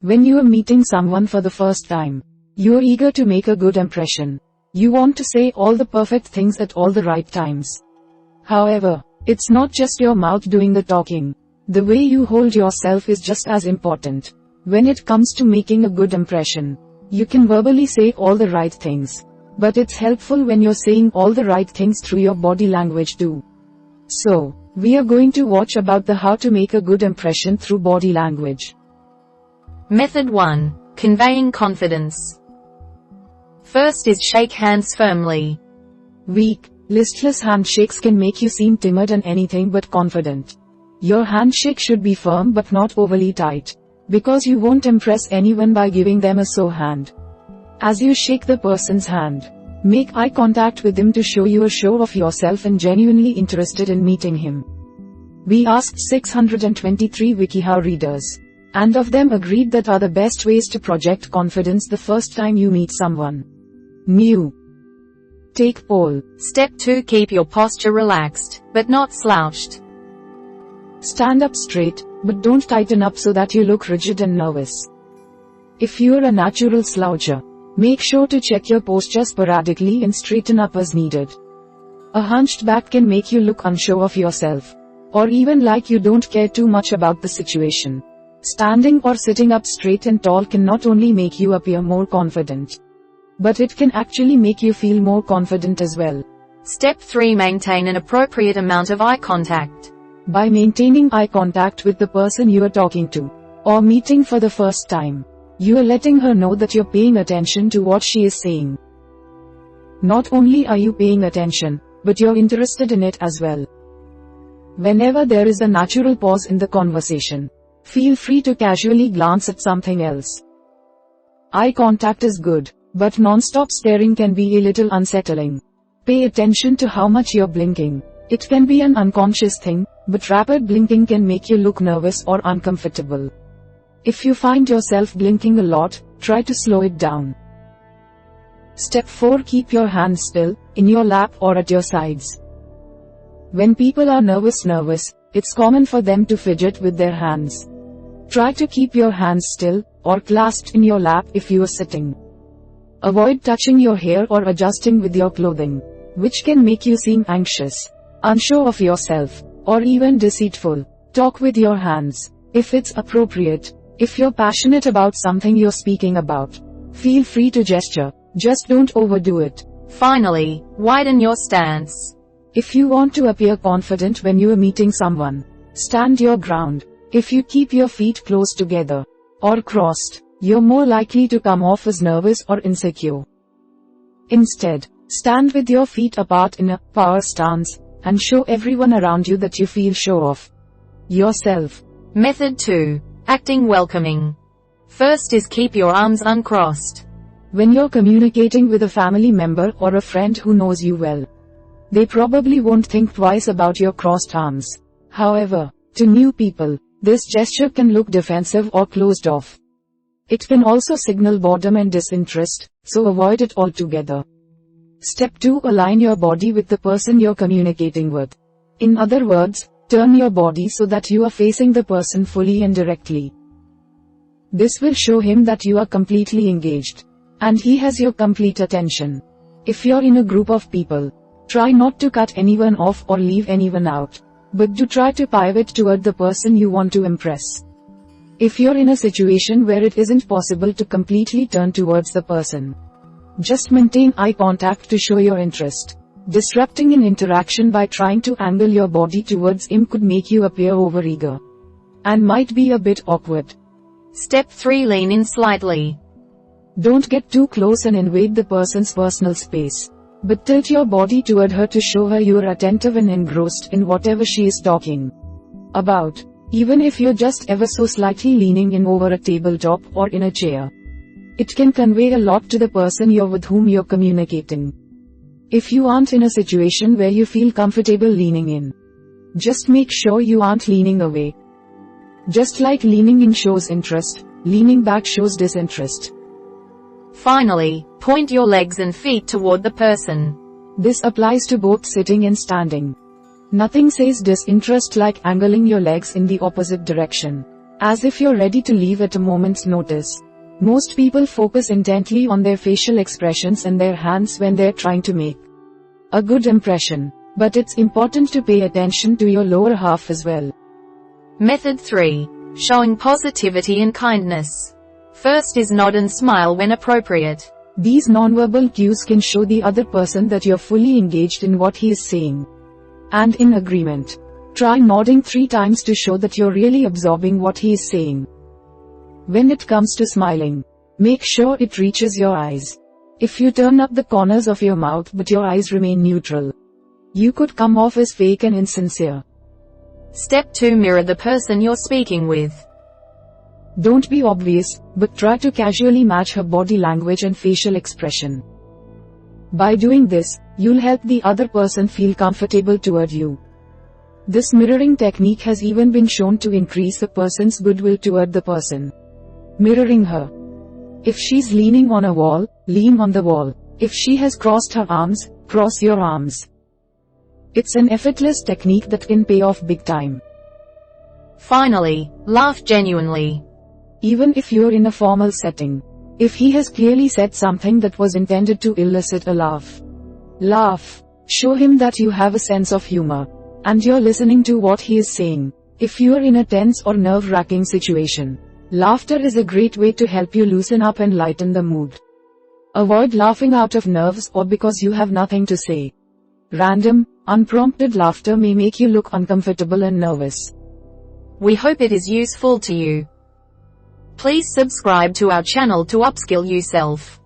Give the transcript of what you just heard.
When you are meeting someone for the first time, you are eager to make a good impression. You want to say all the perfect things at all the right times. However, it's not just your mouth doing the talking. The way you hold yourself is just as important. When it comes to making a good impression, you can verbally say all the right things. But it's helpful when you're saying all the right things through your body language too. So, we are going to watch about the how to make a good impression through body language. Method 1. Conveying confidence. First is shake hands firmly. Weak, listless handshakes can make you seem timid and anything but confident. Your handshake should be firm but not overly tight, because you won't impress anyone by giving them a sore hand. As you shake the person's hand, make eye contact with him to show you a show of yourself and genuinely interested in meeting him. We asked 623 WikiHow readers, and of them agreed that are the best ways to project confidence the first time you meet someone new. Take poll. Step 2. Keep your posture relaxed, but not slouched. Stand up straight, but don't tighten up so that you look rigid and nervous. If you're a natural sloucher, make sure to check your posture sporadically and straighten up as needed. A hunched back can make you look unsure of yourself, or even like you don't care too much about the situation. Standing or sitting up straight and tall can not only make you appear more confident, but it can actually make you feel more confident as well. Step 3. Maintain an appropriate amount of eye contact. By maintaining eye contact with the person you are talking to, or meeting for the first time, you are letting her know that you're paying attention to what she is saying. Not only are you paying attention, but you're interested in it as well. Whenever there is a natural pause in the conversation, feel free to casually glance at something else. Eye contact is good, but non-stop staring can be a little unsettling. Pay attention to how much you're blinking. It can be an unconscious thing, but rapid blinking can make you look nervous or uncomfortable. If you find yourself blinking a lot, try to slow it down. Step 4. Keep your hands still, in your lap or at your sides. When people are nervous, it's common for them to fidget with their hands. Try to keep your hands still, or clasped in your lap if you are sitting. Avoid touching your hair or adjusting with your clothing, which can make you seem anxious, unsure of yourself, or even deceitful. Talk with your hands, if it's appropriate. If you're passionate about something you're speaking about, feel free to gesture, just don't overdo it. Finally, widen your stance. If you want to appear confident when you are meeting someone, stand your ground. If you keep your feet close together, or crossed, you're more likely to come off as nervous or insecure. Instead, stand with your feet apart in a power stance, and show everyone around you that you feel sure of yourself. Method 2. Acting welcoming. First is keep your arms uncrossed. When you're communicating with a family member or a friend who knows you well, they probably won't think twice about your crossed arms. However, to new people, this gesture can look defensive or closed off. It can also signal boredom and disinterest, so avoid it altogether. Step 2. Align your body with the person you're communicating with. In other words, turn your body so that you are facing the person fully and directly. This will show him that you are completely engaged, and he has your complete attention. If you're in a group of people, try not to cut anyone off or leave anyone out, but do try to pivot toward the person you want to impress. If you're in a situation where it isn't possible to completely turn towards the person, just maintain eye contact to show your interest. Disrupting an interaction by trying to angle your body towards him could make you appear overeager, and might be a bit awkward. Step 3. Lean in slightly. Don't get too close and invade the person's personal space, but tilt your body toward her to show her you're attentive and engrossed in whatever she is talking about, even if you're just ever so slightly leaning in over a tabletop or in a chair. It can convey a lot to the person you're with whom you're communicating. If you aren't in a situation where you feel comfortable leaning in, just make sure you aren't leaning away. Just like leaning in shows interest, leaning back shows disinterest. Finally, point your legs and feet toward the person. This applies to both sitting and standing. Nothing says disinterest like angling your legs in the opposite direction. as if you're ready to leave at a moment's notice. Most people focus intently on their facial expressions and their hands when they're trying to make a good impression. But it's important to pay attention to your lower half as well. Method 3. Showing positivity and kindness. First is nod and smile when appropriate. These nonverbal cues can show the other person that you're fully engaged in what he is saying and in agreement. Try nodding 3 times to show that you're really absorbing what he is saying. When it comes to smiling, make sure it reaches your eyes. If you turn up the corners of your mouth but your eyes remain neutral, you could come off as fake and insincere. Step 2. Mirror the person you're speaking with. Don't be obvious, but try to casually match her body language and facial expression. By doing this, you'll help the other person feel comfortable toward you. This mirroring technique has even been shown to increase the person's goodwill toward the person mirroring her. If she's leaning on a wall, lean on the wall. If she has crossed her arms, cross your arms. It's an effortless technique that can pay off big time. Finally, laugh genuinely. Even if you're in a formal setting, if he has clearly said something that was intended to elicit a laugh, laugh. Show him that you have a sense of humor, and you're listening to what he is saying. If you're in a tense or nerve-wracking situation, laughter is a great way to help you loosen up and lighten the mood. Avoid laughing out of nerves or because you have nothing to say. Random, unprompted laughter may make you look uncomfortable and nervous. We hope it is useful to you. Please subscribe to our channel to upskill yourself.